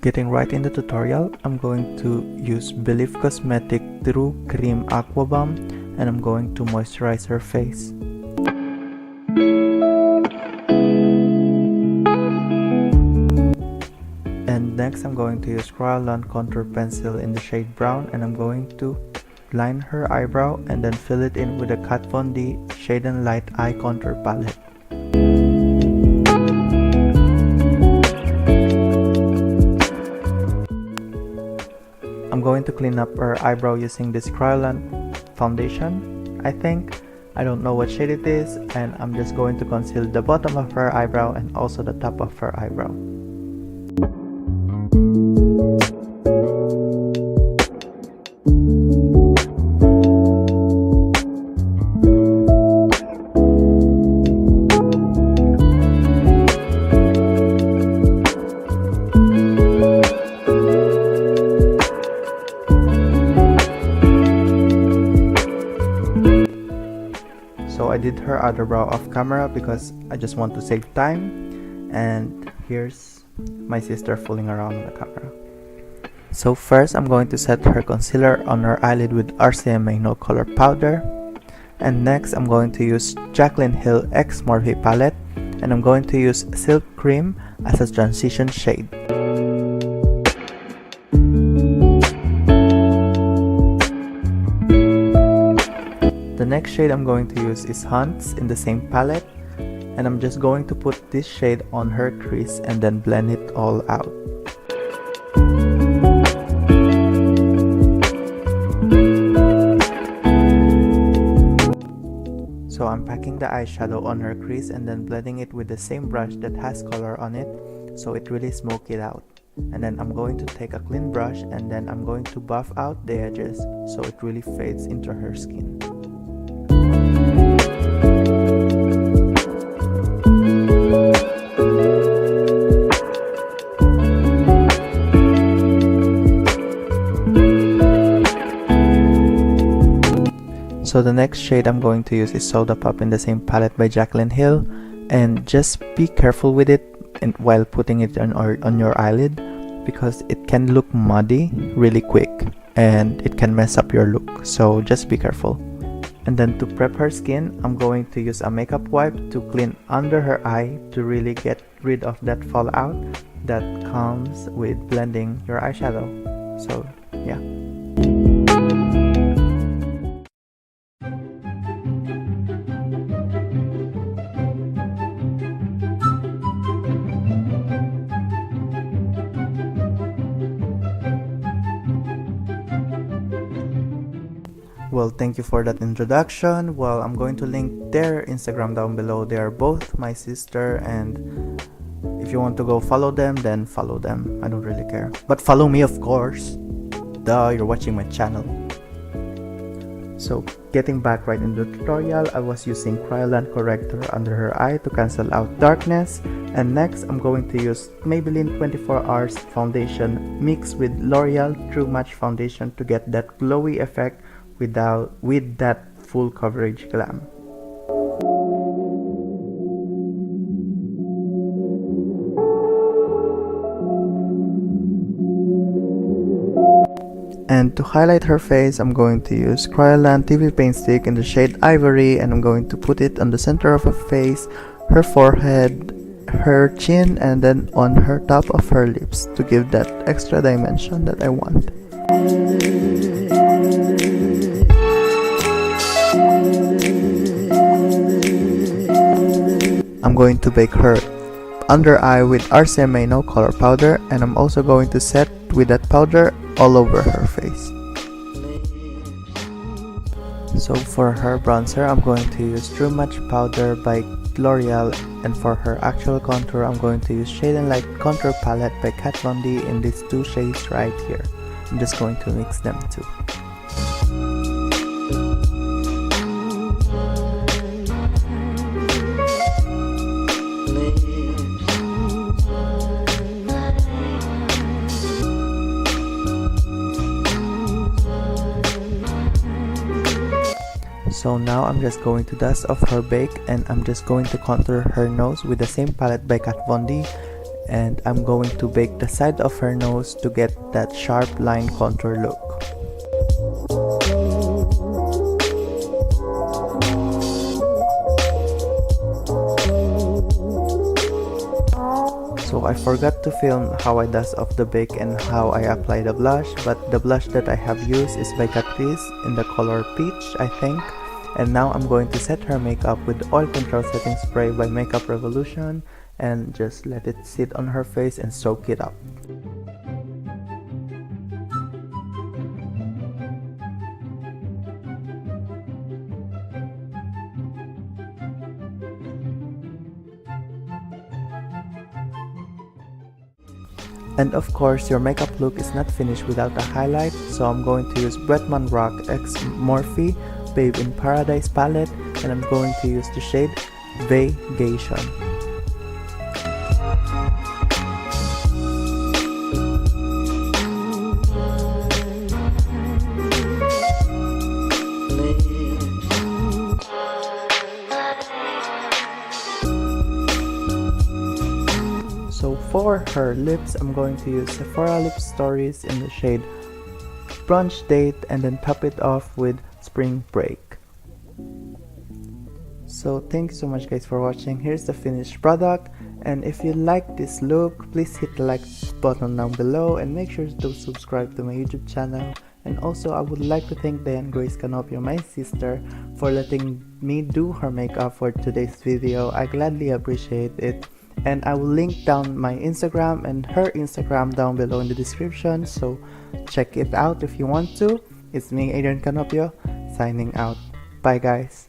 Getting right in the tutorial, I'm going to use Belief Cosmetic True Cream Aqua Balm and I'm going to moisturize her face. And next I'm going to use Kryolan Contour Pencil in the shade brown and I'm going to line her eyebrow and then fill it in with a Kat Von D Shade and Light Eye Contour Palette. I'm going to clean up her eyebrow using this Kryolan foundation, I think. I don't know what shade it is, and I'm just going to conceal the bottom of her eyebrow and also the top of her eyebrow. So I did her other brow off camera because I just want to save time, and here's my sister fooling around on the camera. So first I'm going to set her concealer on her eyelid with RCMA No Color Powder, and next I'm going to use Jaclyn Hill X Morphe palette and I'm going to use Silk Cream as a transition shade. The next shade I'm going to use is Hunts in the same palette, and I'm just going to put this shade on her crease and then blend it all out. So I'm packing the eyeshadow on her crease and then blending it with the same brush that has color on it, so it really smoke it out. And then I'm going to take a clean brush and then I'm going to buff out the edges so it really fades into her skin. So the next shade I'm going to use is Soda Pop in the same palette by Jaclyn Hill, and just be careful with it and while putting it on your eyelid because it can look muddy really quick and it can mess up your look, so just be careful. And then to prep her skin, I'm going to use a makeup wipe to clean under her eye to really get rid of that fallout that comes with blending your eyeshadow. So yeah. Well, thank you for that introduction. Well, I'm going to link their Instagram down below. They are both my sister, and if you want to go follow them, then follow them. I don't really care. But follow me, of course. Duh, you're watching my channel. So, getting back right into the tutorial, I was using Kryolan corrector under her eye to cancel out darkness. And next, I'm going to use Maybelline 24 Hours foundation mixed with L'Oreal True Match foundation to get that glowy effect with that full coverage glam. And to highlight her face, I'm going to use Kryolan TV Paint Stick in the shade Ivory, and I'm going to put it on the center of her face, her forehead, her chin, and then on her top of her lips to give that extra dimension that I want. I'm going to bake her under eye with RCMA No Color Powder, and I'm also going to set with that powder all over her face. So for her bronzer, I'm going to use True Match Powder by L'Oreal, and for her actual contour, I'm going to use Shade and Light Contour Palette by Kat Von D in these two shades right here. I'm just going to mix them too. So now I'm just going to dust off her bake, and I'm just going to contour her nose with the same palette by Kat Von D And I'm going to bake the side of her nose to get that sharp line contour look. So I forgot to film how I dust off the bake and how I apply the blush, but the blush that I have used is by Catrice in the color peach, I think. And now I'm going to set her makeup with oil control setting spray by Makeup Revolution and just let it sit on her face and soak it up. And of course, your makeup look is not finished without a highlight, so I'm going to use Bretman Rock X Morphe Babe in Paradise palette, and I'm going to use the shade Vacation. So for her lips, I'm going to use Sephora Lip Stories in the shade Brunch Date and then top it off with Spring Break. So thank you so much guys for watching. Here's the finished product, and if you like this look, please hit the like button down below and make sure to subscribe to my YouTube channel. And also I would like to thank Adrian Canopio, my sister, for letting me do her makeup for today's video. I gladly appreciate it. And I will link down my Instagram and her Instagram down below in the description, so check it out if you want to. It's me, Adrian Canopio, signing out. Bye guys.